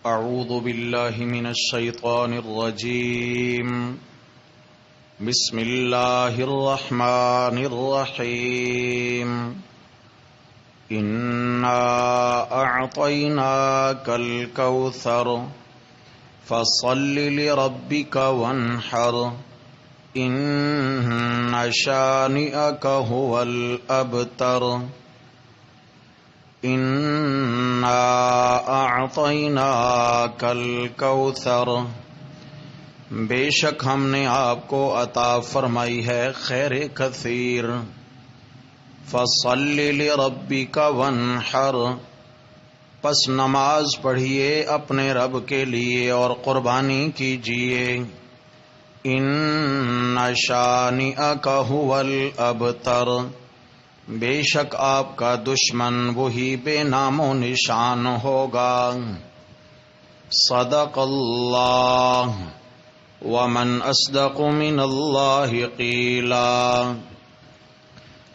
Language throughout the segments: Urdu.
اعوذ باللہ من الشیطان الرجیم بسم اللہ الرحمن الرحیم انا اعطیناک الکوثر فصل لربک وانحر ان شانئک هو الابتر انا اعطیناک الکوثر، بے شک ہم نے آپ کو عطا فرمائی ہے خیر کثیر. فصل لربک وانحر، پس نماز پڑھیے اپنے رب کے لیے اور قربانی کیجیے. ان شانئک هو الابتر، بے شک آپ کا دشمن وہی بے نام و نشان ہوگا. صدق اللہ، ومن اصدق من اللہ قیلا.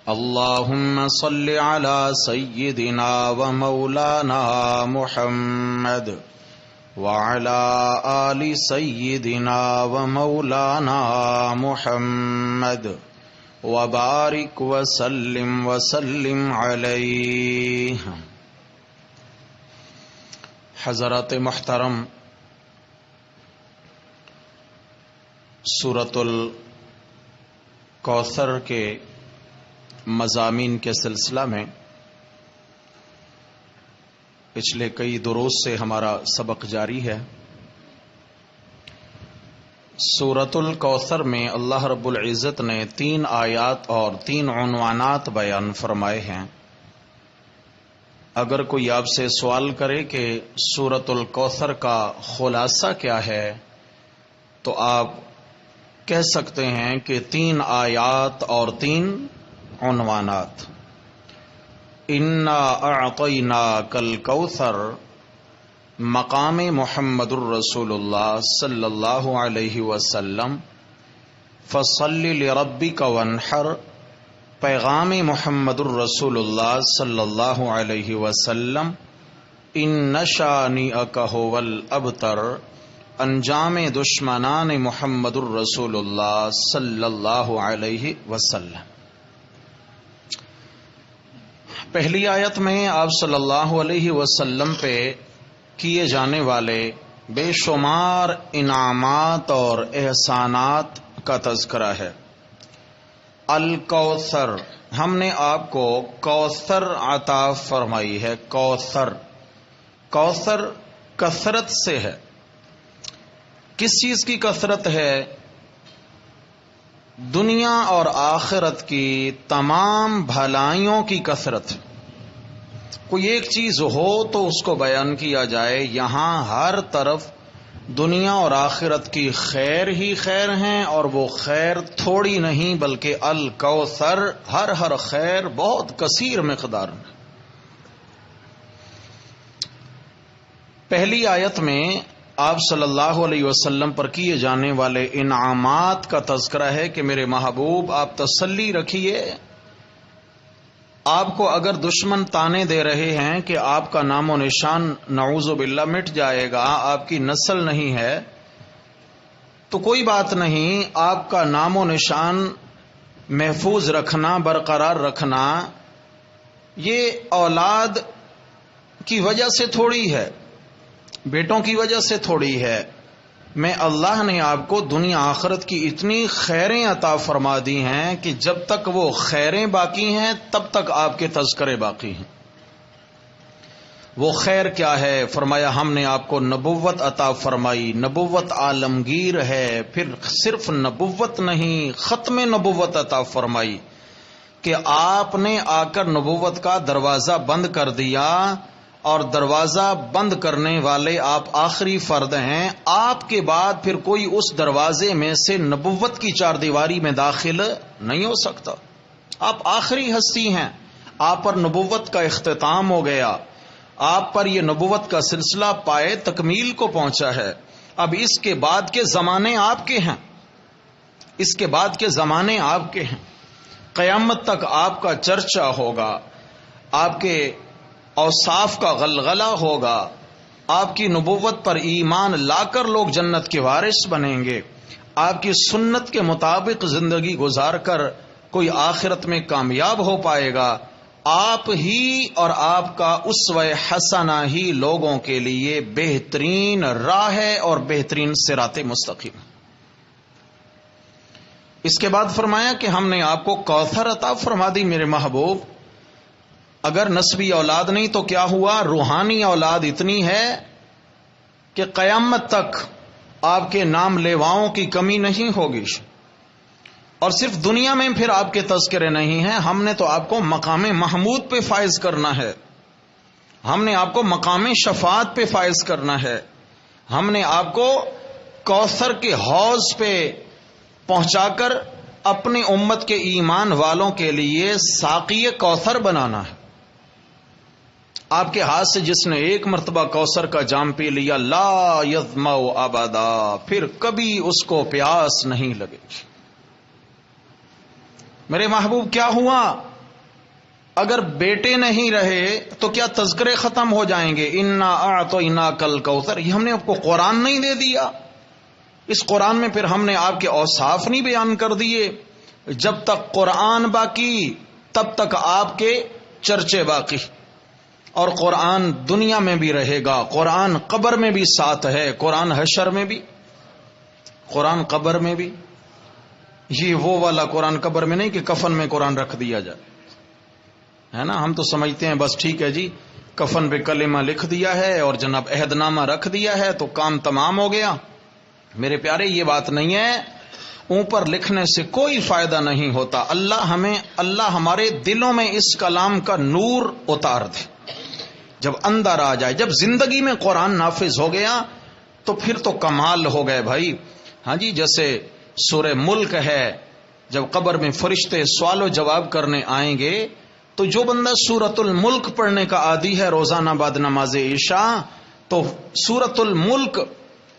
اللہم صل علی سیدنا و مولانا محمد وعلی آل سیدنا و مولانا محمد وبارک وسلم وسلم علیہ. حضرات محترم، سورۃ الکوثر کے مضامین کے سلسلہ میں پچھلے کئی دروس سے ہمارا سبق جاری ہے. سورۃ الکوثر میں اللہ رب العزت نے 3 آیات اور 3 عنوانات بیان فرمائے ہیں. اگر کوئی آپ سے سوال کرے کہ سورۃ الکوثر کا خلاصہ کیا ہے تو آپ کہہ سکتے ہیں کہ 3 آیات اور 3 عنوانات. انا اعطیناک الکوثر مقام محمد الرسول اللہ صلی اللہ علیہ وسلم، فصل لربک وانحر پیغام محمد الرسول اللہ صلی اللہ علیہ وسلم، ان شانئک هو الابتر انجام دشمنان محمد الرسول اللہ صلی اللہ علیہ وسلم. پہلی آیت میں آپ صلی اللہ علیہ وسلم پہ کیے جانے والے بے شمار انعامات اور احسانات کا تذکرہ ہے. الکوثر، ہم نے آپ کو کوثر عطا فرمائی ہے. کوثر، کوثر کثرت سے ہے. کس چیز کی کثرت ہے؟ دنیا اور آخرت کی تمام بھلائیوں کی کثرت. کوئی ایک چیز ہو تو اس کو بیان کیا جائے. یہاں ہر طرف دنیا اور آخرت کی خیر ہی خیر ہیں، اور وہ خیر تھوڑی نہیں بلکہ الکوثر، ہر خیر بہت کثیر مقدار میں. پہلی آیت میں آپ صلی اللہ علیہ وسلم پر کیے جانے والے انعامات کا تذکرہ ہے کہ میرے محبوب آپ تسلی رکھیے. آپ کو اگر دشمن تانے دے رہے ہیں کہ آپ کا نام و نشان نعوذ باللہ مٹ جائے گا، آپ کی نسل نہیں ہے، تو کوئی بات نہیں. آپ کا نام و نشان محفوظ رکھنا، برقرار رکھنا، یہ اولاد کی وجہ سے تھوڑی ہے، بیٹوں کی وجہ سے تھوڑی ہے. میں اللہ نے آپ کو دنیا آخرت کی اتنی خیریں عطا فرما دی ہیں کہ جب تک وہ خیریں باقی ہیں تب تک آپ کے تذکرے باقی ہیں. وہ خیر کیا ہے؟ فرمایا ہم نے آپ کو نبوت عطا فرمائی. نبوت عالمگیر ہے. پھر صرف نبوت نہیں، ختم نبوت عطا فرمائی کہ آپ نے آ کر نبوت کا دروازہ بند کر دیا، اور دروازہ بند کرنے والے آپ آخری فرد ہیں. آپ کے بعد پھر کوئی اس دروازے میں سے نبوت کی 4 دیواری میں داخل نہیں ہو سکتا. آپ آخری ہستی ہیں. آپ پر نبوت کا اختتام ہو گیا. آپ پر یہ نبوت کا سلسلہ پائے تکمیل کو پہنچا ہے. اب اس کے بعد کے زمانے آپ کے ہیں، اس کے بعد کے زمانے آپ کے ہیں. قیامت تک آپ کا چرچا ہوگا، آپ کے اوصاف کا غلغلہ ہوگا، آپ کی نبوت پر ایمان لا کر لوگ جنت کے وارث بنیں گے، آپ کی سنت کے مطابق زندگی گزار کر کوئی آخرت میں کامیاب ہو پائے گا، آپ ہی اور آپ کا اسوہ حسنہ ہی لوگوں کے لیے بہترین راہ ہے اور بہترین صراط مستقیم۔ اس کے بعد فرمایا کہ ہم نے آپ کو کوثر عطا فرما دی میرے محبوب، اگر نسبی اولاد نہیں تو کیا ہوا، روحانی اولاد اتنی ہے کہ قیامت تک آپ کے نام لیواؤں کی کمی نہیں ہوگی، اور صرف دنیا میں پھر آپ کے تذکرے نہیں ہیں، ہم نے تو آپ کو مقام محمود پہ فائز کرنا ہے، ہم نے آپ کو مقام شفاعت پہ فائز کرنا ہے، ہم نے آپ کو کوثر کے حوض پہ پہنچا کر اپنی امت کے ایمان والوں کے لیے ساقی کوثر بنانا ہے۔ آپ کے ہاتھ سے جس نے ایک مرتبہ کوثر کا جام پی لیا، لا یظمأ ابدا، پھر کبھی اس کو پیاس نہیں لگے گی۔ میرے محبوب کیا ہوا؟ اگر بیٹے نہیں رہے تو کیا تذکرے ختم ہو جائیں گے؟ انا اعطیناک الکوثر، یہ ہم نے آپ کو قرآن نہیں دے دیا؟ اس قرآن میں پھر ہم نے آپ کے اوصاف نہیں بیان کر دیے؟ جب تک قرآن باقی تب تک آپ کے چرچے باقی، اور قرآن دنیا میں بھی رہے گا، قرآن قبر میں بھی ساتھ ہے، قرآن حشر میں بھی، قرآن قبر میں بھی۔ یہ وہ والا قرآن قبر میں نہیں کہ کفن میں قرآن رکھ دیا جائے، ہے نا؟ ہم تو سمجھتے ہیں بس ٹھیک ہے جی، کفن پہ کلمہ لکھ دیا ہے اور جناب عہد نامہ رکھ دیا ہے تو کام تمام ہو گیا۔ میرے پیارے، یہ بات نہیں ہے، اوپر لکھنے سے کوئی فائدہ نہیں ہوتا۔ اللہ ہمارے دلوں میں اس کلام کا نور اتار دے، جب اندر آ جائے، جب زندگی میں قرآن نافذ ہو گیا تو پھر تو کمال ہو گئے بھائی۔ ہاں جی، جیسے سورہ ملک ہے، جب قبر میں فرشتے سوال و جواب کرنے آئیں گے تو جو بندہ سورۃ الملک پڑھنے کا عادی ہے روزانہ بعد نماز عشاء، تو سورۃ الملک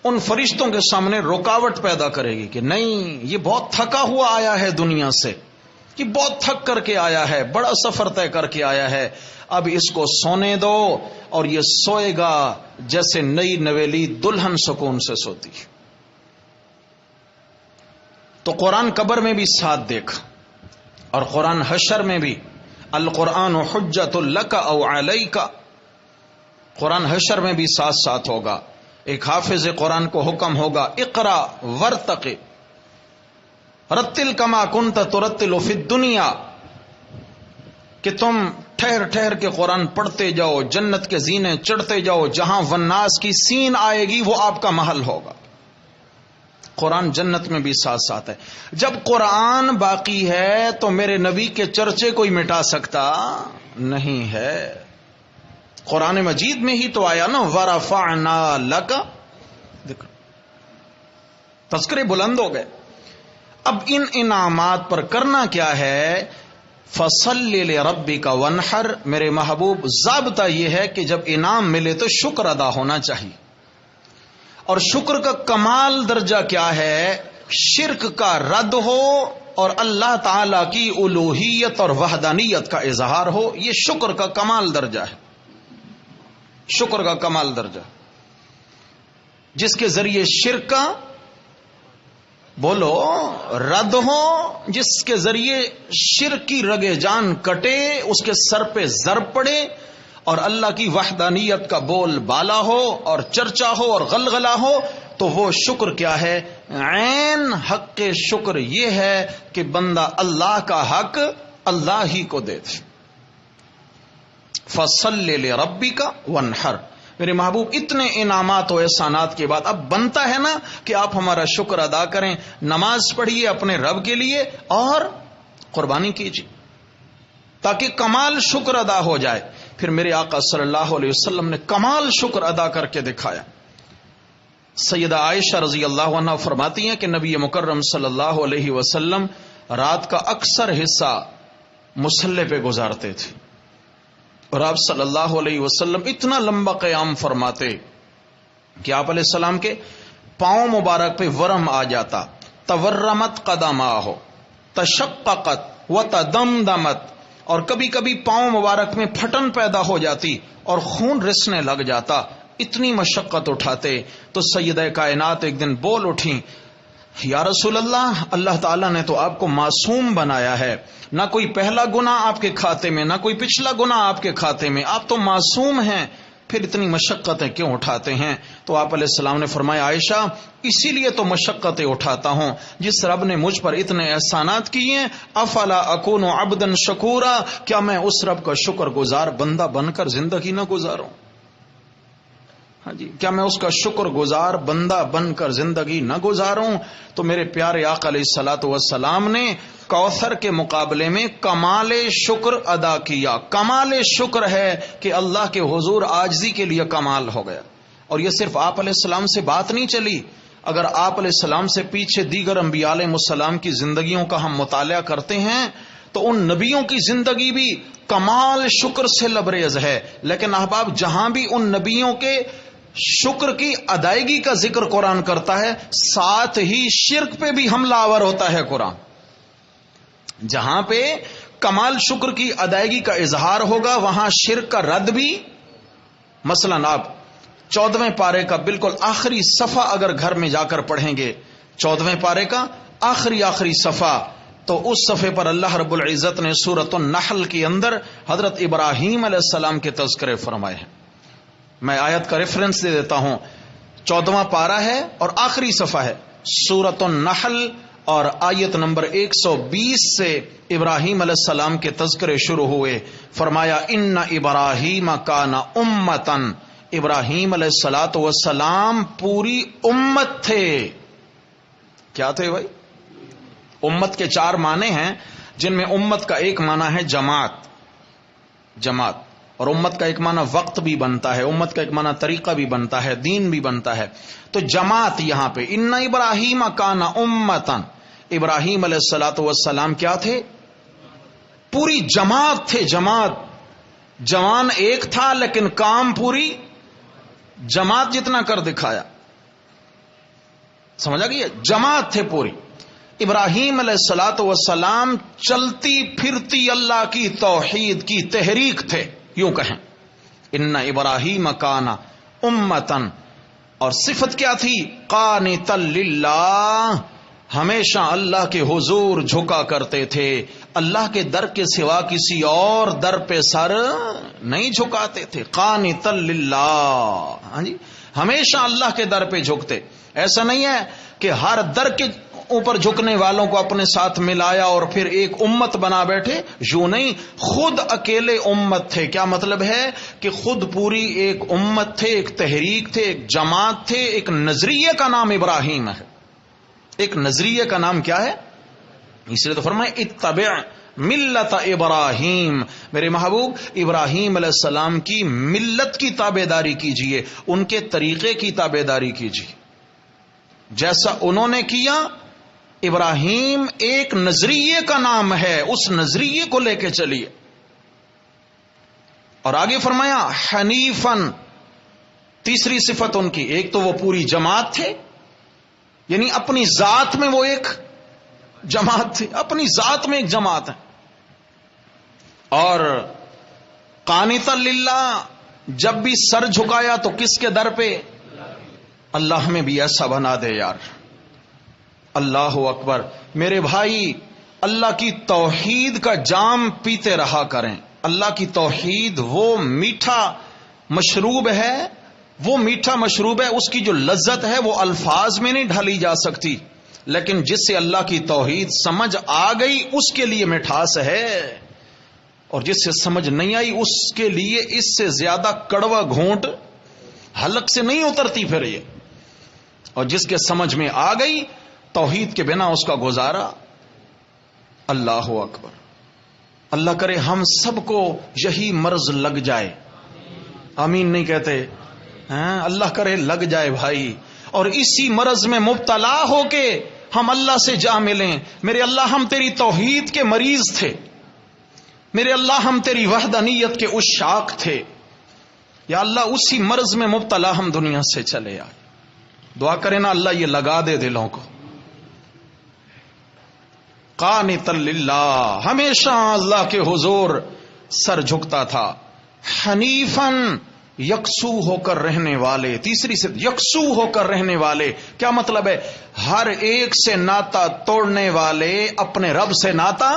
ان فرشتوں کے سامنے رکاوٹ پیدا کرے گی کہ نہیں، یہ بہت تھکا ہوا آیا ہے دنیا سے، کہ بہت تھک کر کے آیا ہے، بڑا سفر طے کر کے آیا ہے، اب اس کو سونے دو، اور یہ سوئے گا جیسے نئی نویلی دلہن سکون سے سوتی ہے۔ تو قرآن قبر میں بھی ساتھ دیکھ، اور قرآن حشر میں بھی، القرآن حجت لک او علیک، قرآن حشر میں بھی ساتھ ساتھ ہوگا۔ ایک حافظ قرآن کو حکم ہوگا، اقرا ورتقِ رتل کما کنت ترتل فی الدنیا، کہ تم ٹھہر ٹھہر کے قرآن پڑھتے جاؤ، جنت کے زینے چڑھتے جاؤ، جہاں والناس کی سین آئے گی وہ آپ کا محل ہوگا۔ قرآن جنت میں بھی ساتھ ساتھ ہے۔ جب قرآن باقی ہے تو میرے نبی کے چرچے کوئی مٹا سکتا نہیں ہے۔ قرآن مجید میں ہی تو آیا نا، وَرَفَعْنَا لَكَ، دیکھو تذکرے بلند ہو گئے۔ اب ان انعامات پر کرنا کیا ہے؟ فَصَلِّ لِرَبِّكَ وَانْحَرْ، میرے محبوب ضابطہ یہ ہے کہ جب انعام ملے تو شکر ادا ہونا چاہیے، اور شکر کا کمال درجہ کیا ہے؟ شرک کا رد ہو اور اللہ تعالی کی الوہیت اور وحدانیت کا اظہار ہو، یہ شکر کا کمال درجہ ہے، شکر کا کمال درجہ، جس کے ذریعے شرک کا بولو رد ہو، جس کے ذریعے شرک کی رگے جان کٹے، اس کے سر پہ ضرب پڑے، اور اللہ کی وحدانیت کا بول بالا ہو اور چرچا ہو اور غلغلہ ہو، تو وہ شکر کیا ہے؟ عین حق شکر یہ ہے کہ بندہ اللہ کا حق اللہ ہی کو دے دے۔ فَصَلِّ لِرَبِّكَ وَانْحَرْ، میرے محبوب اتنے انعامات و احسانات کے بعد اب بنتا ہے نا کہ آپ ہمارا شکر ادا کریں، نماز پڑھیے اپنے رب کے لیے اور قربانی کیجیے تاکہ کمال شکر ادا ہو جائے۔ پھر میرے آقا صلی اللہ علیہ وسلم نے کمال شکر ادا کر کے دکھایا۔ سیدہ عائشہ رضی اللہ عنہ فرماتی ہیں کہ نبی مکرم صلی اللہ علیہ وسلم رات کا اکثر حصہ مصلی پہ گزارتے تھے، اور آپ صلی اللہ علیہ وسلم اتنا لمبا قیام فرماتے کہ آپ علیہ السلام کے پاؤں مبارک پہ ورم آ جاتا، تورمت قدماہ، تشققت وتدمدمت، اور کبھی کبھی پاؤں مبارک میں پھٹن پیدا ہو جاتی اور خون رسنے لگ جاتا۔ اتنی مشقت اٹھاتے تو سیدہ کائنات ایک دن بول اٹھیں، یا رسول اللہ، اللہ تعالیٰ نے تو آپ کو معصوم بنایا ہے، نہ کوئی پہلا گناہ آپ کے کھاتے میں، نہ کوئی پچھلا گناہ آپ کے کھاتے میں، آپ تو معصوم ہیں، پھر اتنی مشقتیں کیوں اٹھاتے ہیں؟ تو آپ علیہ السلام نے فرمایا، عائشہ اسی لیے تو مشقتیں اٹھاتا ہوں جس رب نے مجھ پر اتنے احسانات کیے ہیں، افلا اکون عبدا شکورا، کیا میں اس رب کا شکر گزار بندہ بن کر زندگی نہ گزاروں؟ ہاں جی، کیا میں اس کا شکر گزار بندہ بن کر زندگی نہ گزاروں؟ تو میرے پیارے آقا علیہ الصلوۃ والسلام نے کوثر کے مقابلے میں کمال شکر ادا کیا۔ کمال شکر ہے کہ اللہ کے حضور عاجزی کے لیے کمال ہو گیا۔ اور یہ صرف آپ علیہ السلام سے بات نہیں چلی، اگر آپ علیہ السلام سے پیچھے دیگر انبیاء علیہ السلام کی زندگیوں کا ہم مطالعہ کرتے ہیں تو ان نبیوں کی زندگی بھی کمال شکر سے لبریز ہے۔ لیکن احباب، جہاں بھی ان نبیوں کے شکر کی ادائیگی کا ذکر قرآن کرتا ہے، ساتھ ہی شرک پہ بھی حملہ آور ہوتا ہے قرآن۔ جہاں پہ کمال شکر کی ادائیگی کا اظہار ہوگا وہاں شرک کا رد بھی۔ مثلا آپ 14ویں پارے کا بالکل آخری صفحہ اگر گھر میں جا کر پڑھیں گے، 14ویں پارے کا آخری صفحہ، تو اس صفحے پر اللہ رب العزت نے سورۃ النحل کے اندر حضرت ابراہیم علیہ السلام کے تذکرے فرمائے ہیں۔ میں آیت کا ریفرنس دے دیتا ہوں، 14واں پارہ ہے اور آخری صفحہ ہے، سورۃ النحل، اور آیت نمبر 120 سے ابراہیم علیہ السلام کے تذکرے شروع ہوئے۔ فرمایا ان ابراہیم کان امتن، ابراہیم علیہ الصلوۃ والسلام پوری امت تھے۔ کیا تھے بھائی؟ امت کے 4 معنی ہیں، جن میں امت کا ایک معنی ہے جماعت، اور امت کا ایک معنی وقت بھی بنتا ہے، امت کا ایک معنی طریقہ بھی بنتا ہے، دین بھی بنتا ہے۔ تو جماعت یہاں پہ ان ابراہیم کان امتن، ابراہیم علیہ الصلوۃ والسلام کیا تھے؟ پوری جماعت تھے۔ جوان ایک تھا لیکن کام پوری جماعت جتنا کر دکھایا۔ سمجھا گیا؟ جماعت تھے پوری۔ ابراہیم علیہ الصلوۃ والسلام چلتی پھرتی اللہ کی توحید کی تحریک تھے، یوں کہیں ان ابراہیم کان امتن، اور صفت کیا تھی؟ قانتا للہ، ہمیشہ اللہ کے حضور جھکا کرتے تھے، اللہ کے در کے سوا کسی اور در پہ سر نہیں جھکاتے تھے۔ قانتا للہ، ہاں جی، ہمیشہ اللہ کے در پہ جھکتے۔ ایسا نہیں ہے کہ ہر در کے اوپر جھکنے والوں کو اپنے ساتھ ملایا اور پھر ایک امت بنا بیٹھے، یوں نہیں، خود اکیلے امت تھے۔ کیا مطلب ہے؟ کہ خود پوری ایک امت تھے، ایک تحریک تھے، ایک جماعت تھے، ایک نظریے کا نام ابراہیم ہے۔ ایک نظریے کا نام کیا ہے؟ اس لیے تو فرمایا اتبع ملت ابراہیم، میرے محبوب ابراہیم علیہ السلام کی ملت کی تابع داری کیجئے، ان کے طریقے کی تابع داری کیجئے، جیسا انہوں نے کیا۔ ابراہیم ایک نظریے کا نام ہے، اس نظریے کو لے کے چلیے۔ اور آگے فرمایا حنیفن، تیسری صفت ان کی، ایک تو وہ پوری جماعت تھے، یعنی اپنی ذات میں وہ ایک جماعت تھے، اپنی ذات میں ایک جماعت ہے۔ اور قانتا للہ، جب بھی سر جھکایا تو کس کے در پہ؟ اللہ میں بھی ایسا بنا دے یار۔ اللہ اکبر۔ میرے بھائی، اللہ کی توحید کا جام پیتے رہا کریں۔ اللہ کی توحید وہ میٹھا مشروب ہے، وہ میٹھا مشروب ہے، اس کی جو لذت ہے وہ الفاظ میں نہیں ڈھالی جا سکتی، لیکن جس سے اللہ کی توحید سمجھ آ گئی اس کے لیے مٹھاس ہے، اور جس سے سمجھ نہیں آئی اس کے لیے اس سے زیادہ کڑوا گھونٹ حلق سے نہیں اترتی پھر یہ۔ اور جس کے سمجھ میں آ گئی توحید کے بنا اس کا گزارا۔ اللہ اکبر۔ اللہ کرے ہم سب کو یہی مرض لگ جائے، آمین نہیں کہتے؟ اللہ کرے لگ جائے بھائی، اور اسی مرض میں مبتلا ہو کے ہم اللہ سے جا ملیں۔ میرے اللہ، ہم تیری توحید کے مریض تھے، میرے اللہ ہم تیری وحدانیت کے عشاق تھے، یا اللہ اسی مرض میں مبتلا ہم دنیا سے چلے آئے۔ دعا کریں نا اللہ یہ لگا دے دلوں کو۔ قانتا للہ، ہمیشہ اللہ کے حضور سر جھکتا تھا۔ حنیفن، یکسو ہو کر رہنے والے. تیسری سے یکسو ہو کر رہنے والے کیا مطلب ہے؟ ہر ایک سے ناتا توڑنے والے اپنے رب سے ناتا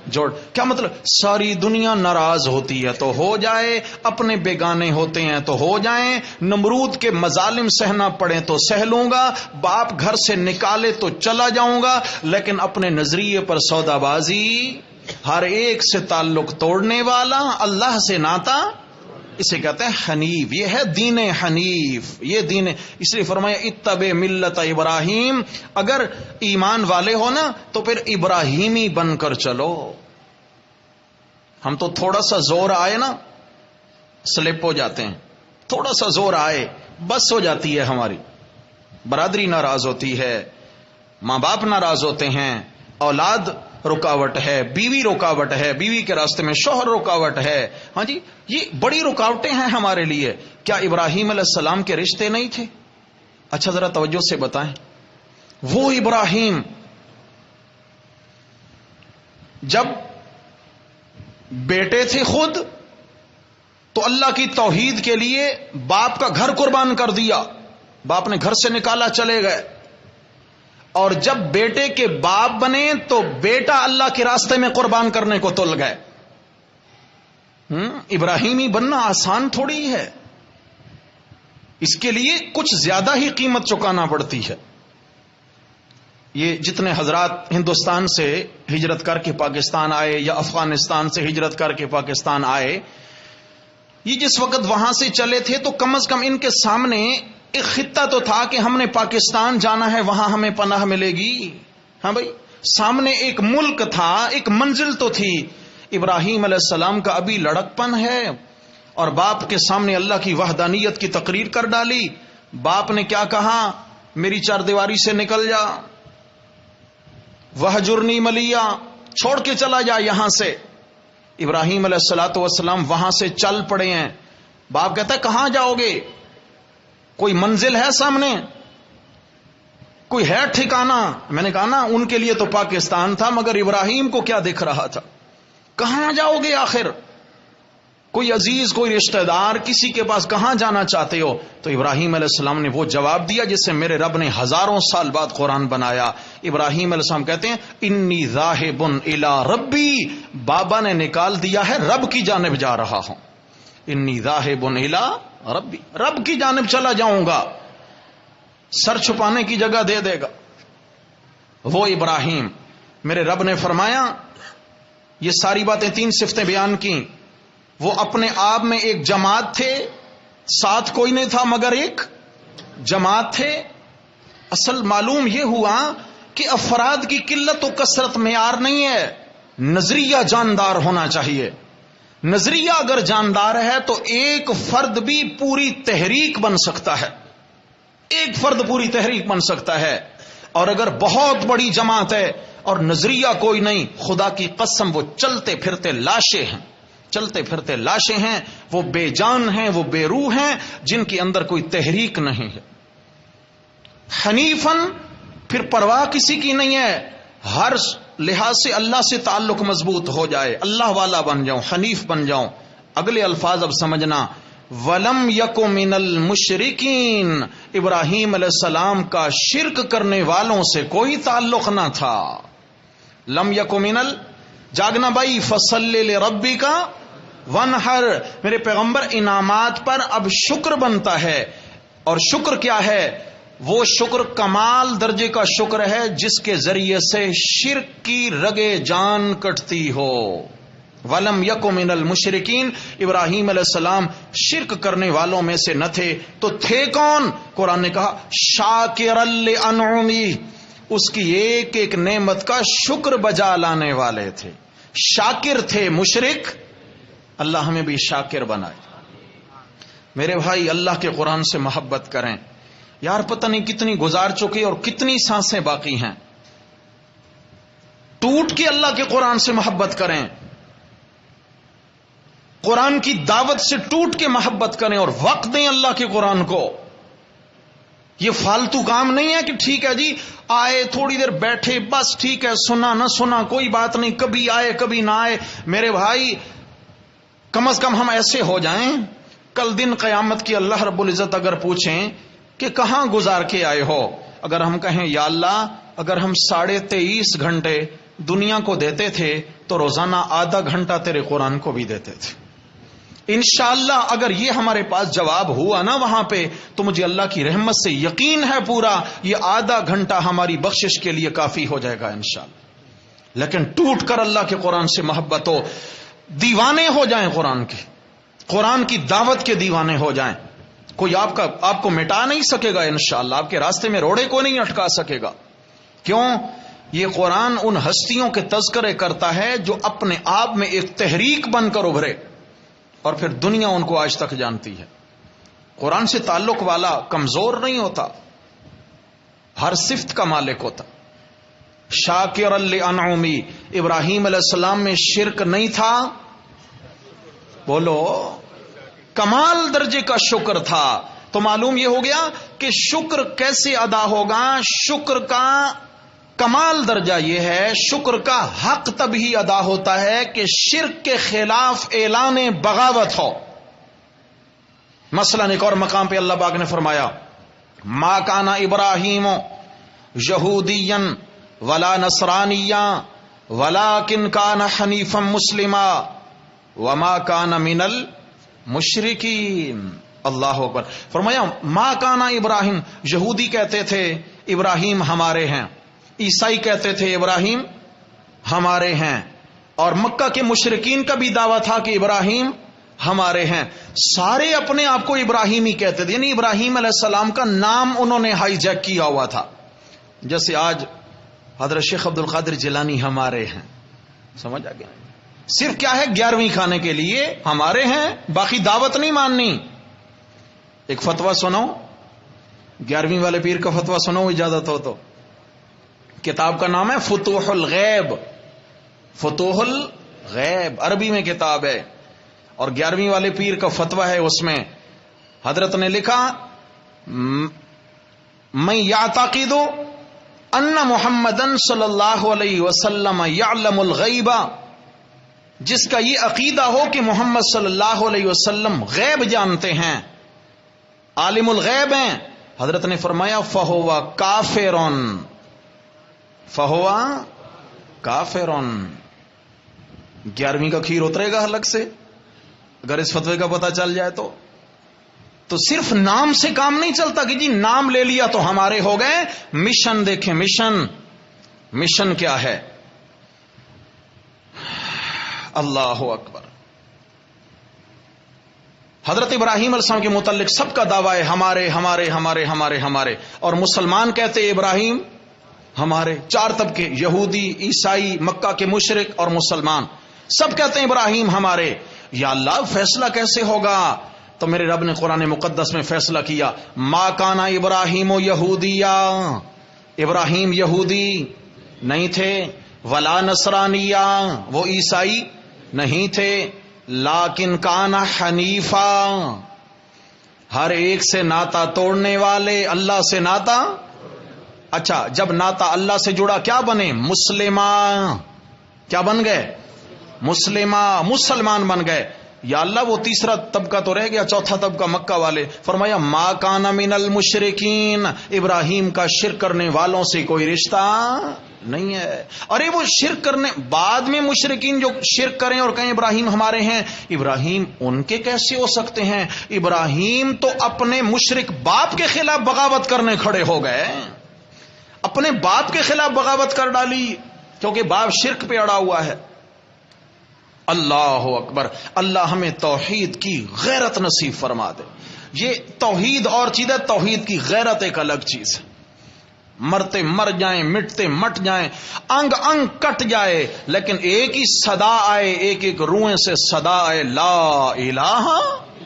جوڑ. کیا مطلب؟ ساری دنیا ناراض ہوتی ہے تو ہو جائے، اپنے بیگانے ہوتے ہیں تو ہو جائیں، نمرود کے مظالم سہنا پڑے تو سہ لوں گا، باپ گھر سے نکالے تو چلا جاؤں گا، لیکن اپنے نظریے پر سودا بازی، ہر ایک سے تعلق توڑنے والا، اللہ سے ناتا، اسے کہتے ہیں حنیف. یہ ہے دین حنیف. یہ دین، اس لیے فرمایا اتبع ملت ابراہیم. اگر ایمان والے ہو نا تو پھر ابراہیمی بن کر چلو. ہم تو تھوڑا سا زور آئے نا سلپ ہو جاتے ہیں، تھوڑا سا زور آئے بس ہو جاتی ہے ہماری. برادری ناراض ہوتی ہے، ماں باپ ناراض ہوتے ہیں، اولاد رکاوٹ ہے، بیوی رکاوٹ ہے، بیوی کے راستے میں شوہر رکاوٹ ہے. ہاں جی، یہ بڑی رکاوٹیں ہیں ہمارے لیے. کیا ابراہیم علیہ السلام کے رشتے نہیں تھے؟ اچھا ذرا توجہ سے بتائیں. وہ ابراہیم جب بیٹے تھے خود تو اللہ کی توحید کے لیے باپ کا گھر قربان کر دیا، باپ نے گھر سے نکالا، چلے گئے. اور جب بیٹے کے باپ بنے تو بیٹا اللہ کے راستے میں قربان کرنے کو تل گئے. ابراہیمی بننا آسان تھوڑی ہے، اس کے لیے کچھ زیادہ ہی قیمت چکانا پڑتی ہے. یہ جتنے حضرات ہندوستان سے ہجرت کر کے پاکستان آئے یا افغانستان سے ہجرت کر کے پاکستان آئے، یہ جس وقت وہاں سے چلے تھے تو کم از کم ان کے سامنے ایک خطہ تو تھا کہ ہم نے پاکستان جانا ہے، وہاں ہمیں پناہ ملے گی. ہاں بھائی، سامنے ایک ملک تھا، ایک منزل تو تھی. ابراہیم علیہ السلام کا ابھی لڑکپن ہے اور باپ کے سامنے اللہ کی وحدانیت کی تقریر کر ڈالی. باپ نے کیا کہا؟ میری چار دیواری سے نکل جا، وہجرنی ملیا، چھوڑ کے چلا جا یہاں سے. ابراہیم علیہ الصلوۃ والسلام وہاں سے چل پڑے ہیں. باپ کہتا ہے کہاں جاؤ گے؟ کوئی منزل ہے سامنے؟ کوئی ہے ٹھکانہ؟ میں نے کہا نا ان کے لیے تو پاکستان تھا، مگر ابراہیم کو کیا دکھ رہا تھا؟ کہاں جاؤ گے آخر؟ کوئی عزیز، کوئی رشتہ دار، کسی کے پاس کہاں جانا چاہتے ہو؟ تو ابراہیم علیہ السلام نے وہ جواب دیا جس سے میرے رب نے ہزاروں سال بعد قرآن بنایا. ابراہیم علیہ السلام کہتے ہیں انی ذاہب الی ربی، بابا نے نکال دیا ہے رب کی جانب جا رہا ہوں. انی ذاہب الی ربی، رب کی جانب چلا جاؤں گا. سر چھپانے کی جگہ دے دے گا. وہ ابراہیم، میرے رب نے فرمایا یہ ساری باتیں، 3 صفتیں بیان کی. وہ اپنے آپ میں ایک جماعت تھے، ساتھ کوئی نہیں تھا مگر ایک جماعت تھے. اصل معلوم یہ ہوا کہ افراد کی قلت و کثرت معیار نہیں ہے، نظریہ جاندار ہونا چاہیے. نظریہ اگر جاندار ہے تو ایک فرد بھی پوری تحریک بن سکتا ہے، ایک فرد پوری تحریک بن سکتا ہے. اور اگر بہت بڑی جماعت ہے اور نظریہ کوئی نہیں، خدا کی قسم وہ چلتے پھرتے لاشیں ہیں، چلتے پھرتے لاشیں ہیں، وہ بے جان ہیں، وہ بے روح ہیں، جن کے اندر کوئی تحریک نہیں ہے. حنیفن، پھر پرواہ کسی کی نہیں ہے، ہر لحاظ سے اللہ سے تعلق مضبوط ہو جائے، اللہ والا بن جاؤں، حنیف بن جاؤں. اگلے الفاظ اب سمجھنا. وَلَمْ يَكُ مِنَ الْمُشْرِكِينَ، ابراہیم علیہ السلام کا شرک کرنے والوں سے کوئی تعلق نہ تھا. لم يَكُ مِنَ جاگنا بھائی، فَصَلِّ لِرَبِّكَ وَانْحَرْ، میرے پیغمبر انعامات پر اب شکر بنتا ہے. اور شکر کیا ہے؟ وہ شکر کمال درجے کا شکر ہے جس کے ذریعے سے شرک کی رگے جان کٹتی ہو. وَلَمْ يَكُ مِنَ الْمُشْرِكِينَ، ابراہیم علیہ السلام شرک کرنے والوں میں سے نہ تھے. تو تھے کون؟ قرآن نے کہا شاکرا لِأَنْعُمِهِ، اس کی ایک ایک نعمت کا شکر بجا لانے والے تھے، شاکر تھے. مشرک، اللہ ہمیں بھی شاکر بنائے. میرے بھائی اللہ کے قرآن سے محبت کریں. یار پتہ نہیں کتنی گزار چکے اور کتنی سانسیں باقی ہیں. ٹوٹ کے اللہ کے قرآن سے محبت کریں، قرآن کی دعوت سے ٹوٹ کے محبت کریں اور وقت دیں اللہ کے قرآن کو. یہ فالتو کام نہیں ہے کہ ٹھیک ہے جی آئے تھوڑی دیر بیٹھے بس ٹھیک ہے، سنا نہ سنا کوئی بات نہیں، کبھی آئے کبھی نہ آئے. میرے بھائی کم از کم ہم ایسے ہو جائیں کل دن قیامت کی اللہ رب العزت اگر پوچھیں کہ کہاں گزار کے آئے ہو، اگر ہم کہیں یا اللہ اگر ہم 23.5 گھنٹے دنیا کو دیتے تھے تو روزانہ آدھا گھنٹہ تیرے قرآن کو بھی دیتے تھے، انشاءاللہ اگر یہ ہمارے پاس جواب ہوا نا وہاں پہ تو مجھے اللہ کی رحمت سے یقین ہے پورا یہ آدھا گھنٹہ ہماری بخشش کے لیے کافی ہو جائے گا انشاءاللہ۔ لیکن ٹوٹ کر اللہ کے قرآن سے محبت ہو، دیوانے ہو جائیں قرآن کی دعوت کے دیوانے ہو جائیں، کوئی آپ کو مٹا نہیں سکے گا انشاءاللہ، آپ کے راستے میں روڑے کو نہیں اٹکا سکے گا۔ کیوں؟ یہ قرآن ان ہستیوں کے تذکرے کرتا ہے جو اپنے آپ میں ایک تحریک بن کر ابھرے اور پھر دنیا ان کو آج تک جانتی ہے۔ قرآن سے تعلق والا کمزور نہیں ہوتا، ہر صفت کا مالک ہوتا۔ شاکر لانعمی، ابراہیم علیہ السلام میں شرک نہیں تھا، بولو کمال درجے کا شکر تھا۔ تو معلوم یہ ہو گیا کہ شکر کیسے ادا ہوگا، شکر کا کمال درجہ یہ ہے، شکر کا حق تبھی ادا ہوتا ہے کہ شرک کے خلاف اعلان بغاوت ہو۔ مثلا ایک اور مقام پہ اللہ پاک نے فرمایا ما کان ابراہیم یہودیا ولا نصرانیا ولکن کان حنیفا مسلما وما کان من المشرکین۔ اللہ اکبر۔ فرمایا ما کان ابراہیم، یہودی کہتے تھے ابراہیم ہمارے ہیں، عیسائی کہتے تھے ابراہیم ہمارے ہیں، اور مکہ کے مشرکین کا بھی دعویٰ تھا کہ ابراہیم ہمارے ہیں۔ سارے اپنے آپ کو ابراہیم ہی کہتے تھے، یعنی ابراہیم علیہ السلام کا نام انہوں نے ہائی جیک کیا ہوا تھا۔ جیسے آج حضرت شیخ عبد القادر جیلانی ہمارے ہیں، سمجھ آ گیا؟ صرف کیا ہے 11ویں کھانے کے لیے ہمارے ہیں، باقی دعوت نہیں ماننی۔ ایک فتویٰ سنو، 11ویں والے پیر کا فتویٰ سنو اجازت ہو تو۔ کتاب کا نام ہے فتوح الغیب، فتوح الغیب عربی میں کتاب ہے، اور 11ویں والے پیر کا فتویٰ ہے، اس میں حضرت نے لکھا میں یعتقد ان محمدن صلی اللہ علیہ وسلم یعلم الغیب، جس کا یہ عقیدہ ہو کہ محمد صلی اللہ علیہ وسلم غیب جانتے ہیں، عالم الغیب ہیں، حضرت نے فرمایا فہو کافرون، فہو کافرون۔ 11ویں کا کھیر اترے گا حلق سے اگر اس فتوے کا پتہ چل جائے تو صرف نام سے کام نہیں چلتا کہ جی نام لے لیا تو ہمارے ہو گئے۔ مشن دیکھیں، مشن کیا ہے؟ اللہ اکبر۔ حضرت ابراہیم علیہ السلام کے متعلق سب کا دعویٰ ہے ہمارے ہمارے ہمارے ہمارے ہمارے، اور مسلمان کہتے ابراہیم ہمارے۔ 4 طبقے، یہودی، عیسائی، مکہ کے مشرک اور مسلمان، سب کہتے ہیں ابراہیم ہمارے۔ یا اللہ فیصلہ کیسے ہوگا؟ تو میرے رب نے قرآن مقدس میں فیصلہ کیا، ما کان ابراہیم و یہودیا، ابراہیم یہودی نہیں تھے، ولا نصرانیہ، وہ عیسائی نہیں تھے، لیکن کان حنیفا، ہر ایک سے ناتا توڑنے والے، اللہ سے ناتا۔ اچھا، جب ناتا اللہ سے جڑا کیا بنے؟ مسلمہ۔ کیا بن گئے؟ مسلمہ، مسلمان بن گئے۔ یا اللہ وہ تیسرا طبقہ تو رہ گیا، چوتھا طبقہ مکہ والے۔ فرمایا ما کان من المشرکین، ابراہیم کا شرک کرنے والوں سے کوئی رشتہ نہیں ہے۔ ارے وہ شرک کرنے، بعد میں مشرکین جو شرک کریں اور کہیں ابراہیم ہمارے ہیں، ابراہیم ان کے کیسے ہو سکتے ہیں؟ ابراہیم تو اپنے مشرک باپ کے خلاف بغاوت کرنے کھڑے ہو گئے، اپنے باپ کے خلاف بغاوت کر ڈالی، کیونکہ باپ شرک پہ اڑا ہوا ہے۔ اللہ اکبر۔ اللہ ہمیں توحید کی غیرت نصیب فرما دے۔ یہ توحید اور چیز ہے، توحید کی غیرت ایک الگ چیز ہے۔ مرتے مر جائیں، مٹتے مٹ جائیں، انگ انگ کٹ جائے، لیکن ایک ہی صدا آئے، ایک ایک روئیں سے صدا آئے، لا الہ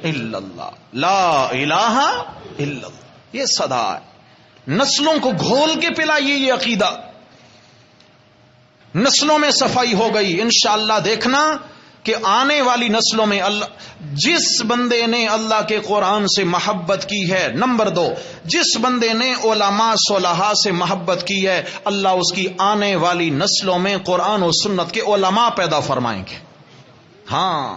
الا اللہ، لا الہ الا اللہ، یہ صدا ہے۔ نسلوں کو گھول کے پلائیے یہ عقیدہ، نسلوں میں صفائی ہو گئی۔ انشاءاللہ دیکھنا کہ آنے والی نسلوں میں اللہ، جس بندے نے اللہ کے قرآن سے محبت کی ہے، نمبر 2 جس بندے نے علماء صلحاء سے محبت کی ہے، اللہ اس کی آنے والی نسلوں میں قرآن و سنت کے علماء پیدا فرمائیں گے۔ ہاں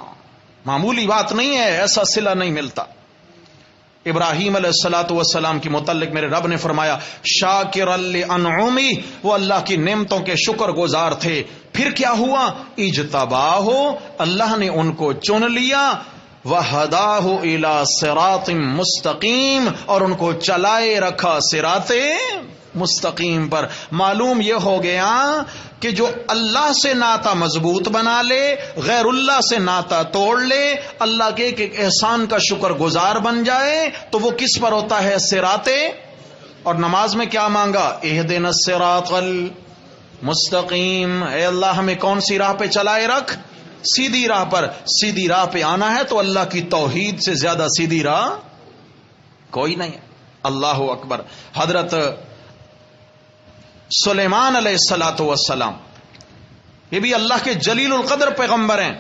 معمولی بات نہیں ہے، ایسا صلہ نہیں ملتا۔ ابراہیم علیہ الصلوۃ والسلام کے متعلق میرے رب نے فرمایا شاکر لانعمی، وہ اللہ کی نعمتوں کے شکر گزار تھے۔ پھر کیا ہوا؟ اجتباہ، اللہ نے ان کو چن لیا، وہداہ الی صراط مستقیم، اور ان کو چلائے رکھا صراط مستقیم پر۔ معلوم یہ ہو گیا کہ جو اللہ سے ناتا مضبوط بنا لے، غیر اللہ سے ناتا توڑ لے، اللہ کے ایک احسان کا شکر گزار بن جائے تو وہ کس پر ہوتا ہے؟ صراط۔ اور نماز میں کیا مانگا؟ اہدنا الصراط المستقیم، اے اللہ ہمیں کون سی راہ پہ چلائے رکھ؟ سیدھی راہ پر۔ سیدھی راہ پہ آنا ہے تو اللہ کی توحید سے زیادہ سیدھی راہ کوئی نہیں ہے۔ اللہ اکبر۔ حضرت سلیمان علیہ الصلوۃ والسلام، یہ بھی اللہ کے جلیل القدر پیغمبر ہیں۔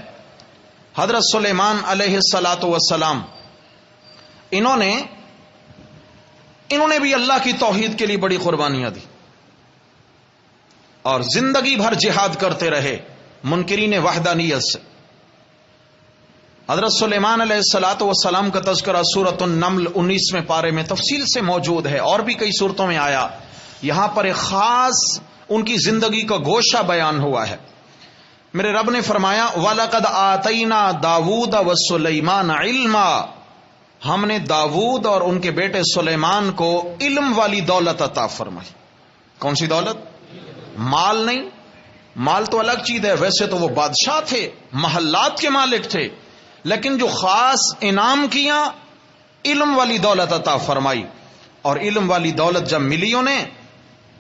حضرت سلیمان علیہ الصلوۃ والسلام انہوں نے بھی اللہ کی توحید کے لیے بڑی قربانیاں دی اور زندگی بھر جہاد کرتے رہے منکرین وحدانیت سے۔ حضرت سلیمان علیہ الصلوۃ والسلام کا تذکرہ سورۃ النمل 19ویں پارے میں تفصیل سے موجود ہے، اور بھی کئی صورتوں میں آیا۔ یہاں پر ایک خاص ان کی زندگی کا گوشہ بیان ہوا ہے۔ میرے رب نے فرمایا وَلَقَدْ آتَيْنَا دَاوُودَ وَسُلَيْمَانَ عِلْمًا، ہم نے داود اور ان کے بیٹے سلیمان کو علم والی دولت عطا فرمائی۔ کون سی دولت؟ مال نہیں، مال تو الگ چیز ہے، ویسے تو وہ بادشاہ تھے، محلات کے مالک تھے، لیکن جو خاص انعام کیا، علم والی دولت عطا فرمائی۔ اور علم والی دولت جب ملی انہیں،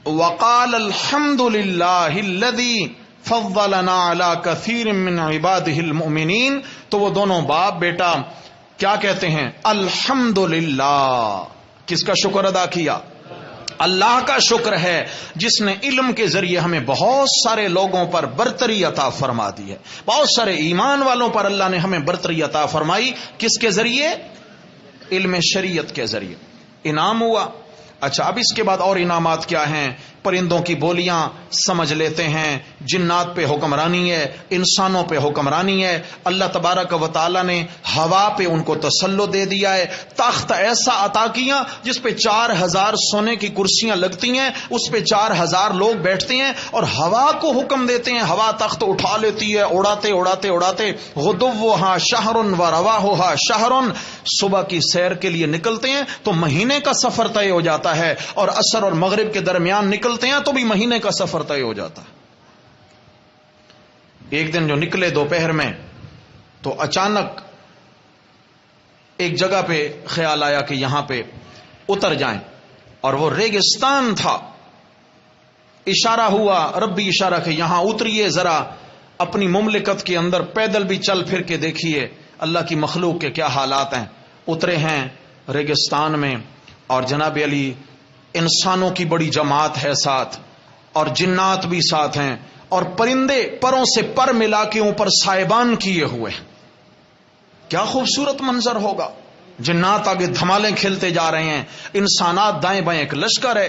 وقال الحمد للہ الذی فضلنا علی کثیر من عبادہ المؤمنین، تو وہ دونوں باپ بیٹا کیا کہتے ہیں؟ الحمد للہ۔ کس کا شکر ادا کیا؟ اللہ کا شکر ہے جس نے علم کے ذریعے ہمیں بہت سارے لوگوں پر برتری عطا فرما دی ہے، بہت سارے ایمان والوں پر اللہ نے ہمیں برتری عطا فرمائی۔ کس کے ذریعے؟ علم شریعت کے ذریعے انعام ہوا۔ اچھا، اب اس کے بعد اور انعامات کیا ہیں؟ پرندوں کی بولیاں سمجھ لیتے ہیں، جنات پہ حکمرانی ہے، انسانوں پہ حکمرانی ہے۔ اللہ تبارک و تعالی نے ہوا پہ ان کو تسلط دے دیا ہے، تخت ایسا عطا کیا جس پہ 4000 سونے کی کرسیاں لگتی ہیں، اس پہ 4000 لوگ بیٹھتے ہیں اور ہوا کو حکم دیتے ہیں، ہوا تخت اٹھا لیتی ہے، اڑاتے اڑاتے اڑاتے غدوہا شہر و رواہا شہر، صبح کی سیر کے لیے نکلتے ہیں تو مہینے کا سفر طے ہو جاتا ہے، اور عصر اور مغرب کے درمیان نکلتے ہیں تو بھی مہینے کا سفر طے ہو جاتا ہے۔ ایک دن جو نکلے دوپہر میں تو اچانک ایک جگہ پہ خیال آیا کہ یہاں پہ اتر جائیں، اور وہ ریگستان تھا۔ اشارہ ہوا، ربی اشارہ کہ یہاں اتریے، ذرا اپنی مملکت کے اندر پیدل بھی چل پھر کے دیکھیے اللہ کی مخلوق کے کیا حالات ہیں۔ اترے ہیں ریگستان میں، اور جناب علی انسانوں کی بڑی جماعت ہے ساتھ، اور جنات بھی ساتھ ہیں، اور پرندے پروں سے پر ملا کے اوپر سائبان کیے ہوئے ہیں۔ کیا خوبصورت منظر ہوگا! جنات آگے دھمالیں کھیلتے جا رہے ہیں، انسانات دائیں بائیں، ایک لشکر ہے۔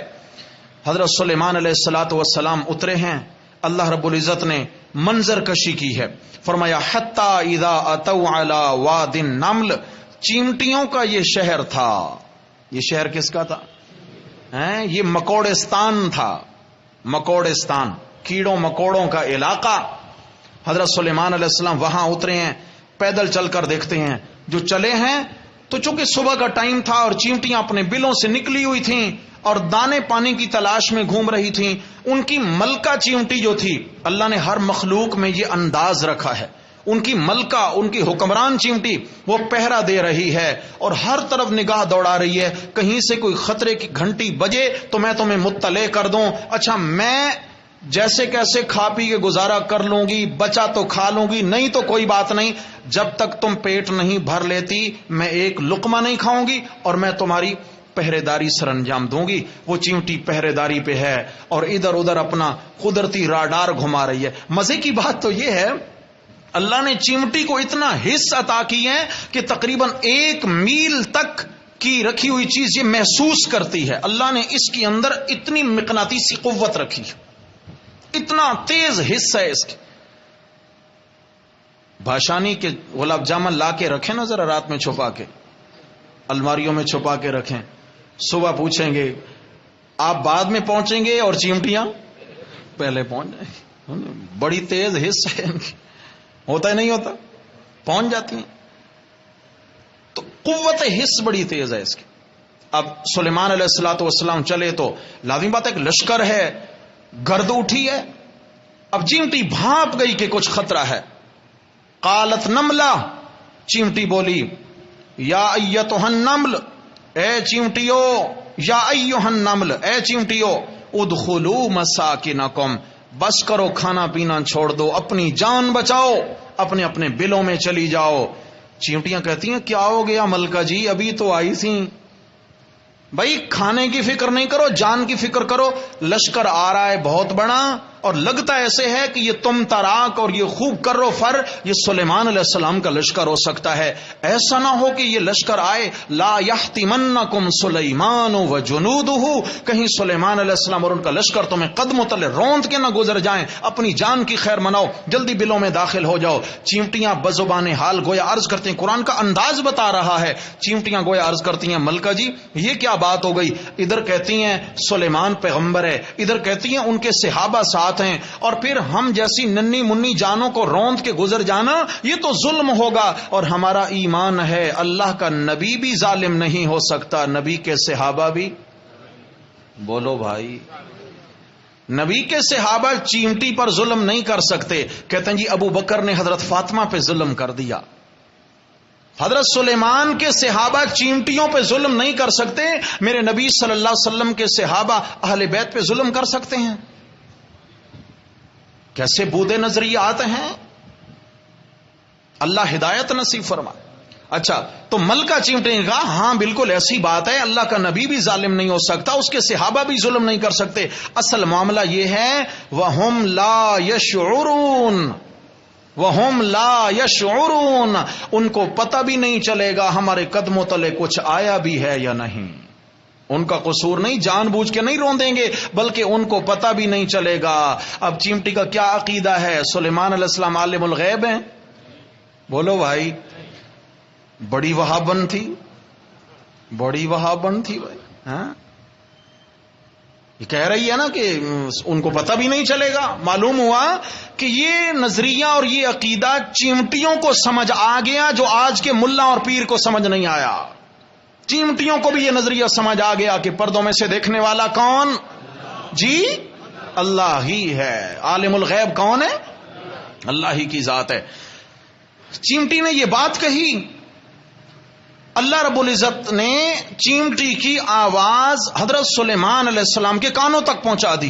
حضرت سلیمان علیہ الصلوۃ والسلام اترے ہیں، اللہ رب العزت نے منظر کشی کی ہے۔ فرمایا حتی اذا اتوا علی واد النمل، چیمٹیوں کا یہ شہر تھا۔ یہ شہر کس کا تھا؟ یہ مکوڑستان تھا، مکوڑستان، کیڑوں مکوڑوں کا علاقہ۔ حضرت سلیمان علیہ السلام وہاں اترے ہیں، پیدل چل کر دیکھتے ہیں۔ جو چلے ہیں تو چونکہ صبح کا ٹائم تھا اور چیمٹیاں اپنے بلوں سے نکلی ہوئی تھیں اور دانے پانی کی تلاش میں گھوم رہی تھیں، ان کی ملکہ چیمٹی جو تھی، اللہ نے ہر مخلوق میں یہ انداز رکھا ہے، ان کی ملکہ، ان کی حکمران چیمٹی وہ پہرا دے رہی ہے اور ہر طرف نگاہ دوڑا رہی ہے، کہیں سے کوئی خطرے کی گھنٹی بجے تو میں تمہیں مطلع کر دوں۔ اچھا، میں جیسے کیسے کھا پی کے گزارا کر لوں گی، بچا تو کھا لوں گی، نہیں تو کوئی بات نہیں، جب تک تم پیٹ نہیں بھر لیتی میں ایک لقمہ نہیں کھاؤں گی اور میں تمہاری پہرے داری سر انجام دوں گی۔ وہ چیمٹی پہرے داری پہ ہے اور ادھر ادھر اپنا قدرتی راڈار گھما رہی ہے۔ مزے کی بات تو یہ ہے، اللہ نے چیمٹی کو اتنا حص عطا کی ہے کہ تقریباً 1 میل تک کی رکھی ہوئی چیز یہ محسوس کرتی ہے۔ اللہ نے اس کے اندر اتنی مقناطیسی قوت رکھی ہے، اتنا تیز حصہ ہے اس کی۔ بھاشانی کے گلاب جامن لا کے رکھیں نا ذرا، رات میں چھپا کے الماریوں میں چھپا کے رکھیں، صبح پوچھیں گے آپ بعد میں پہنچیں گے اور چیمٹیاں پہلے پہنچ جائیں گے. بڑی تیز حص ہے ان کی، ہوتا ہے نہیں ہوتا، پہنچ جاتی ہیں. تو قوت حص بڑی تیز ہے اس کی. اب سلیمان علیہ الصلوۃ والسلام چلے تو لازمی بات ہے کہ لشکر ہے، گرد اٹھی ہے. اب چیمٹی بھانپ گئی کہ کچھ خطرہ ہے. قالت نملہ، چیمٹی بولی یا ایتھا النمل، اے چیمٹیو، یا ایھا النمل، اے چیمٹیو، ادخلوا مساکنکم، بس کرو کھانا پینا چھوڑ دو، اپنی جان بچاؤ، اپنے اپنے بلوں میں چلی جاؤ. چیمٹیاں کہتی ہیں کیا ہو گیا ملکہ جی، ابھی تو آئی تھیں. بھائی کھانے کی فکر نہیں کرو، جان کی فکر کرو. لشکر آ رہا ہے بہت بڑا، اور لگتا ایسے ہے کہ یہ تم تراک اور یہ خوب کرو فر یہ سلیمان علیہ السلام کا لشکر ہو سکتا ہے. ایسا نہ ہو کہ یہ لشکر آئے لا یحتمنکم سلیمان و جنودہ، کہیں سلیمان علیہ السلام اور ان کا لشکر تمہیں قدموں تلے روند کے نہ گزر جائیں. اپنی جان کی خیر مناؤ، جلدی بلوں میں داخل ہو جاؤ. چیمٹیاں بزبان حال گویا عرض کرتے ہیں، قرآن کا انداز بتا رہا ہے. چیمٹیاں گویا عرض کرتی ہیں ملکہ جی یہ کیا بات ہو گئی. ادھر کہتی ہیں سلیمان پیغمبر ہے، ادھر کہتی ہیں ان کے صحابہ ساتھ ہیں، اور پھر ہم جیسی ننی منی جانوں کو روند کے گزر جانا یہ تو ظلم ہوگا. اور ہمارا ایمان ہے اللہ کا نبی بھی ظالم نہیں ہو سکتا، نبی کے صحابہ بھی. بولو بھائی، نبی کے صحابہ چیمٹی پر ظلم نہیں کر سکتے. کہتے ہیں جی ابو بکر نے حضرت فاطمہ پہ ظلم کر دیا. حضرت سلیمان کے صحابہ چیمٹیوں پہ ظلم نہیں کر سکتے، میرے نبی صلی اللہ علیہ وسلم کے صحابہ اہل بیت پہ ظلم کر سکتے ہیں؟ کیسے بودے نظریات ہیں. اللہ ہدایت نصیب فرما. اچھا تو ملکہ چیمٹی نے کہا ہاں بالکل ایسی بات ہے، اللہ کا نبی بھی ظالم نہیں ہو سکتا، اس کے صحابہ بھی ظلم نہیں کر سکتے. اصل معاملہ یہ ہے وَهُمْ لَا يَشْعُرُونَ، وَهُمْ لَا يَشْعُرُونَ، ان کو پتہ بھی نہیں چلے گا ہمارے قدموں تلے کچھ آیا بھی ہے یا نہیں. ان کا قصور نہیں، جان بوجھ کے نہیں روندیں گے، بلکہ ان کو پتہ بھی نہیں چلے گا. اب چیمٹی کا کیا عقیدہ ہے؟ سلیمان علیہ السلام عالم الغیب ہیں؟ بولو بھائی. بڑی وہابن تھی، بڑی وہابن تھی بھائی. ہاں یہ کہہ رہی ہے نا کہ ان کو پتہ بھی نہیں چلے گا. معلوم ہوا کہ یہ نظریہ اور یہ عقیدہ چیمٹیوں کو سمجھ آ گیا جو آج کے ملا اور پیر کو سمجھ نہیں آیا. چیمٹیوں کو بھی یہ نظریہ سمجھ آ گیا کہ پردوں میں سے دیکھنے والا کون؟ جی اللہ ہی ہے. عالم الغیب کون ہے؟ اللہ ہی کی ذات ہے. چیمٹی نے یہ بات کہی، اللہ رب العزت نے چیمٹی کی آواز حضرت سلیمان علیہ السلام کے کانوں تک پہنچا دی.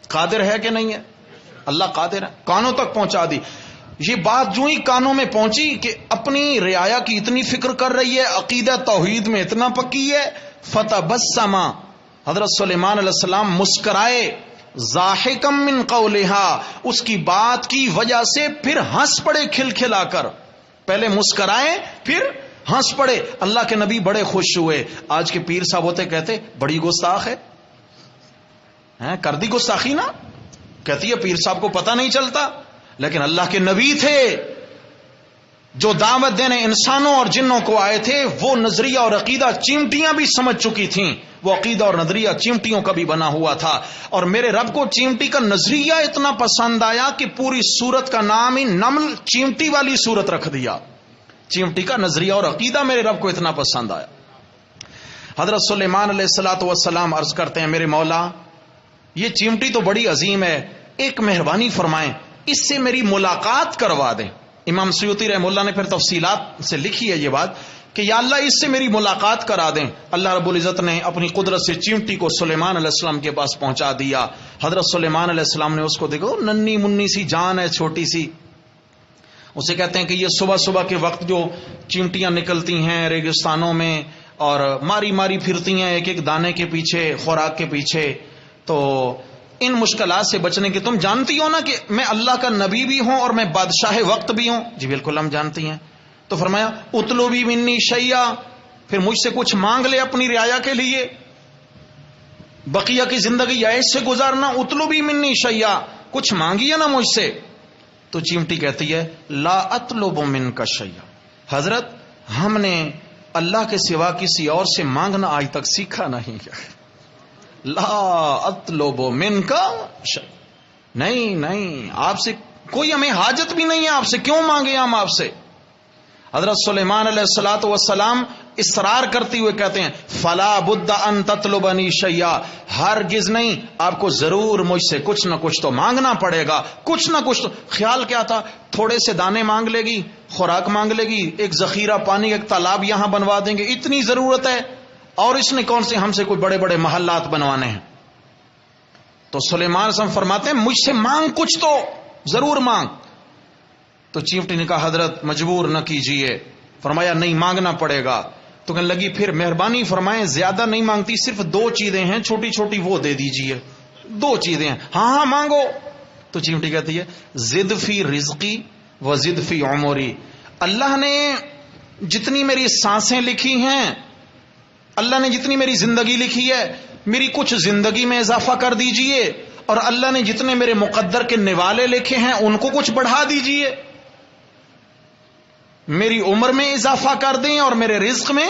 قادر ہے کہ نہیں ہے؟ اللہ قادر ہے، کانوں تک پہنچا دی. یہ بات جو ہی کانوں میں پہنچی کہ اپنی رعایا کی اتنی فکر کر رہی ہے، عقیدہ توحید میں اتنا پکی ہے. فتبسم، حضرت سلیمان علیہ السلام مسکرائے، ضاحکا من قولها، اس کی بات کی وجہ سے پھر ہنس پڑے کھلکھلا کر. پہلے مسکرائے پھر ہنس پڑے. اللہ کے نبی بڑے خوش ہوئے. آج کے پیر صاحب ہوتے کہتے بڑی گستاخ ہے، کر دی گستاخی نا. کہتی ہے پیر صاحب کو پتہ نہیں چلتا، لیکن اللہ کے نبی تھے جو دعوت دینے انسانوں اور جنوں کو آئے تھے. وہ نظریہ اور عقیدہ چیمٹیاں بھی سمجھ چکی تھیں. وہ عقیدہ اور نظریہ چیمٹیوں کا بھی بنا ہوا تھا. اور میرے رب کو چیمٹی کا نظریہ اتنا پسند آیا کہ پوری سورت کا نام ہی نمل چیمٹی والی سورت رکھ دیا. چیمٹی کا نظریہ اور عقیدہ میرے رب کو اتنا پسند آیا. حضرت سلیمان علیہ الصلوۃ والسلام عرض کرتے ہیں میرے مولا یہ چیمٹی تو بڑی عظیم ہے، ایک مہربانی فرمائیں اس سے میری ملاقات کروا دیں. امام سیوطی رحمہ اللہ نے پھر تفصیلات سے لکھی ہے یہ بات کہ یا اللہ اس سے میری ملاقات کرا دیں. اللہ رب العزت نے اپنی قدرت سے چیمٹی کو سلیمان علیہ السلام کے پاس پہنچا دیا. حضرت سلیمان علیہ السلام نے اس کو دیکھو، ننی منی سی جان ہے، چھوٹی سی. اسے کہتے ہیں کہ یہ صبح صبح کے وقت جو چیمٹیاں نکلتی ہیں ریگستانوں میں اور ماری ماری پھرتی ہیں ایک ایک دانے کے پیچھے، خوراک کے پیچھے، تو ان مشکلات سے بچنے کی تم جانتی ہو نا کہ میں اللہ کا نبی بھی ہوں اور میں بادشاہ وقت بھی ہوں. جی بالکل ہم جانتی ہیں. تو فرمایا اطلبی منی شیئا، پھر مجھ سے کچھ مانگ لے اپنی رعایا کے لیے، بقیہ کی زندگی ایسے گزارنا. اطلبی منی شیئا، کچھ مانگیے نا مجھ سے. تو چیمٹی کہتی ہے لا اطلب منک شیئا، حضرت ہم نے اللہ کے سوا کسی اور سے مانگنا آج تک سیکھا نہیں ہے. لا اطلب منک شیئا، نہیں آپ سے کوئی ہمیں حاجت بھی نہیں ہے، آپ سے کیوں مانگے ہم آپ سے. حضرت سلیمان علیہ الصلوۃ والسلام اصرار کرتے ہوئے کہتے ہیں فلا بد ان تطلبنی شیئا، ہرگز نہیں، آپ کو ضرور مجھ سے کچھ نہ کچھ تو مانگنا پڑے گا، کچھ نہ کچھ تو. خیال کیا تھا تھوڑے سے دانے مانگ لے گی، خوراک مانگ لے گی، ایک ذخیرہ پانی، ایک تالاب یہاں بنوا دیں گے، اتنی ضرورت ہے، اور اس نے کون سے ہم سے کوئی بڑے بڑے محلات بنوانے ہیں. تو سلیمان علیہ السلام فرماتے ہیں مجھ سے مانگ کچھ تو ضرور مانگ. تو چیمٹی نے کہا حضرت مجبور نہ کیجئے. فرمایا نہیں مانگنا پڑے گا. تو کہنے لگی پھر مہربانی فرمائیں زیادہ نہیں مانگتی، صرف 2 چیزیں ہیں چھوٹی چھوٹی وہ دے دیجئے، 2 چیزیں ہیں. ہاں مانگو. تو چیمٹی کہتی ہے زد فی رزقی و زد فی عمری، اللہ نے جتنی میری سانسیں لکھی ہیں، اللہ نے جتنی میری زندگی لکھی ہے، میری کچھ زندگی میں اضافہ کر دیجئے، اور اللہ نے جتنے میرے مقدر کے نوالے لکھے ہیں ان کو کچھ بڑھا دیجئے، میری عمر میں اضافہ کر دیں اور میرے رزق میں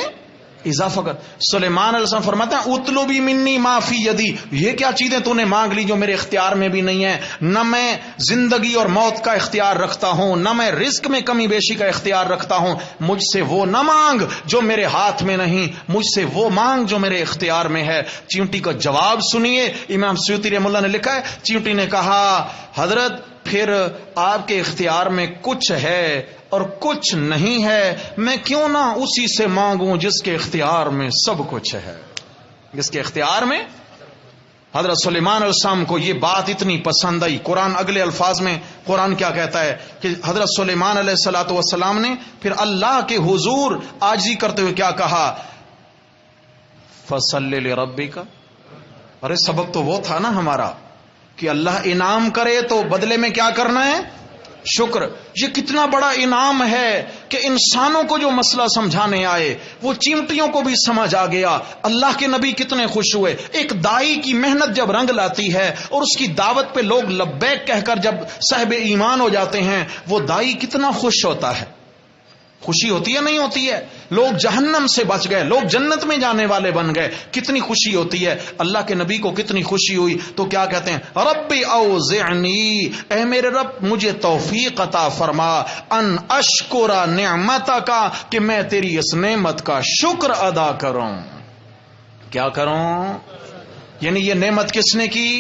اضافہ کر. سلیمان علیہ السلام فرماتے ہیں اطلبی منی ما فی یدی، یہ کیا چیزیں تو نے مانگ لی جو میرے اختیار میں بھی نہیں ہے. نہ میں زندگی اور موت کا اختیار رکھتا ہوں، نہ میں رزق میں کمی بیشی کا اختیار رکھتا ہوں. مجھ سے وہ نہ مانگ جو میرے ہاتھ میں نہیں، مجھ سے وہ مانگ جو میرے اختیار میں ہے. چیونٹی کا جواب سنیے. امام سیوطی رحمہ اللہ نے لکھا ہے چیونٹی نے کہا حضرت پھر آپ کے اختیار میں کچھ ہے اور کچھ نہیں ہے، میں کیوں نہ اسی سے مانگوں جس کے اختیار میں سب کچھ ہے، جس کے اختیار میں. حضرت سلیمان علیہ السلام کو یہ بات اتنی پسند آئی. قرآن اگلے الفاظ میں قرآن کیا کہتا ہے کہ حضرت سلیمان علیہ الصلوۃ والسلام نے پھر اللہ کے حضور عاجزی کرتے ہوئے کیا کہا فصلی لربک. ارے سبق تو وہ تھا نا ہمارا کہ اللہ انعام کرے تو بدلے میں کیا کرنا ہے، شکر. یہ کتنا بڑا انعام ہے کہ انسانوں کو جو مسئلہ سمجھانے آئے وہ چیمٹیوں کو بھی سمجھ آ گیا. اللہ کے نبی کتنے خوش ہوئے. ایک دائی کی محنت جب رنگ لاتی ہے اور اس کی دعوت پہ لوگ لبیک کہہ کر جب صاحب ایمان ہو جاتے ہیں، وہ دائی کتنا خوش ہوتا ہے. خوشی ہوتی ہے نہیں ہوتی ہے. لوگ جہنم سے بچ گئے، لوگ جنت میں جانے والے بن گئے، کتنی خوشی ہوتی ہے. اللہ کے نبی کو کتنی خوشی ہوئی. تو کیا کہتے ہیں ربی اوزعنی، اے میرے رب مجھے توفیق عطا فرما ان اشکر نعمتک، کہ میں تیری اس نعمت کا شکر ادا کروں. کیا کروں؟ یعنی یہ نعمت کس نے کی؟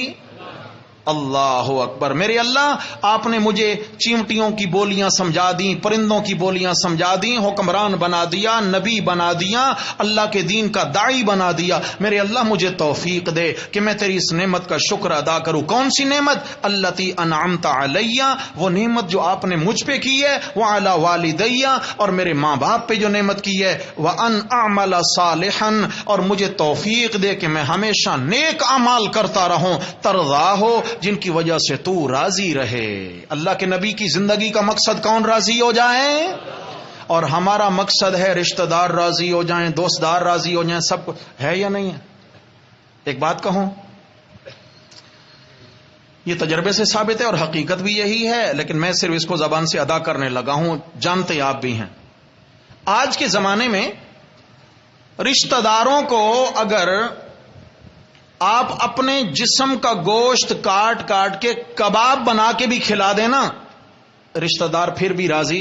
اللہ اکبر. میرے اللہ آپ نے مجھے چیونٹیوں کی بولیاں سمجھا دیں، پرندوں کی بولیاں سمجھا دیں، حکمران بنا دیا، نبی بنا دیا، اللہ کے دین کا داعی بنا دیا. میرے اللہ مجھے توفیق دے کہ میں تیری اس نعمت کا شکر ادا کروں. کون سی نعمت؟ التی انعمت علیہ، وہ نعمت جو آپ نے مجھ پہ کی ہے، وعلی والدیہ، اور میرے ماں باپ پہ جو نعمت کی ہے، وان اعمل صالحا، اور مجھے توفیق دے کہ میں ہمیشہ نیک اعمال کرتا رہوں، ترضا ہو، جن کی وجہ سے تو راضی رہے. اللہ کے نبی کی زندگی کا مقصد کون راضی ہو جائے؟ اور ہمارا مقصد ہے رشتہ دار راضی ہو جائیں، دوست دار راضی ہو جائیں. سب ہے یا نہیں ہے؟ ایک بات کہوں، یہ تجربے سے ثابت ہے اور حقیقت بھی یہی ہے، لیکن میں صرف اس کو زبان سے ادا کرنے لگا ہوں، جانتے آپ بھی ہیں. آج کے زمانے میں رشتہ داروں کو اگر آپ اپنے جسم کا گوشت کاٹ کاٹ کے کباب بنا کے بھی کھلا دینا، رشتہ دار پھر بھی راضی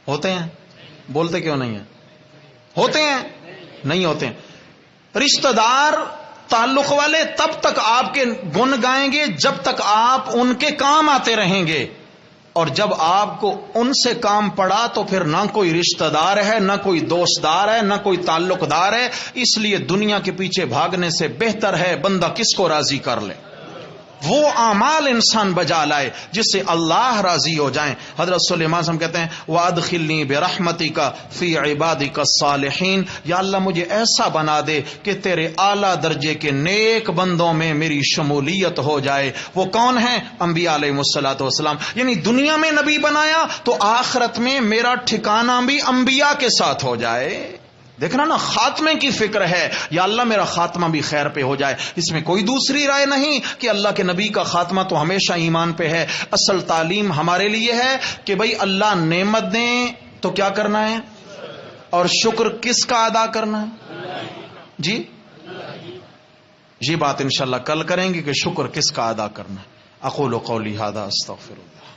ہوتے ہیں؟ بولتے کیوں نہیں ہیں؟ ہوتے ہیں؟ نہیں ہوتے ہیں. رشتہ دار تعلق والے تب تک آپ کے گن گائیں گے جب تک آپ ان کے کام آتے رہیں گے، اور جب آپ کو ان سے کام پڑا تو پھر نہ کوئی رشتہ دار ہے، نہ کوئی دوست دار ہے، نہ کوئی تعلق دار ہے. اس لیے دنیا کے پیچھے بھاگنے سے بہتر ہے بندہ کس کو راضی کر لے، وہ اعمال انسان بجا لائے جس سے اللہ راضی ہو جائیں. حضرت سلیمان صاحب کہتے ہیں وَأَدْخِلْنِي بِرَحْمَتِكَ فِي عِبَادِكَ الصَّالِحِينَ، یا اللہ مجھے ایسا بنا دے کہ تیرے اعلیٰ درجے کے نیک بندوں میں میری شمولیت ہو جائے. وہ کون ہیں؟ انبیاء علیہ الصلوۃ والسلام. یعنی دنیا میں نبی بنایا تو آخرت میں میرا ٹھکانہ بھی انبیاء کے ساتھ ہو جائے. دیکھنا نا، خاتمے کی فکر ہے، یا اللہ میرا خاتمہ بھی خیر پہ ہو جائے. اس میں کوئی دوسری رائے نہیں کہ اللہ کے نبی کا خاتمہ تو ہمیشہ ایمان پہ ہے. اصل تعلیم ہمارے لیے ہے کہ بھئی اللہ نعمت دیں تو کیا کرنا ہے، اور شکر کس کا ادا کرنا ہے؟ جی یہ بات انشاءاللہ کل کریں گے کہ شکر کس کا ادا کرنا ہے. اقول قولی ھذا استغفر اللہ.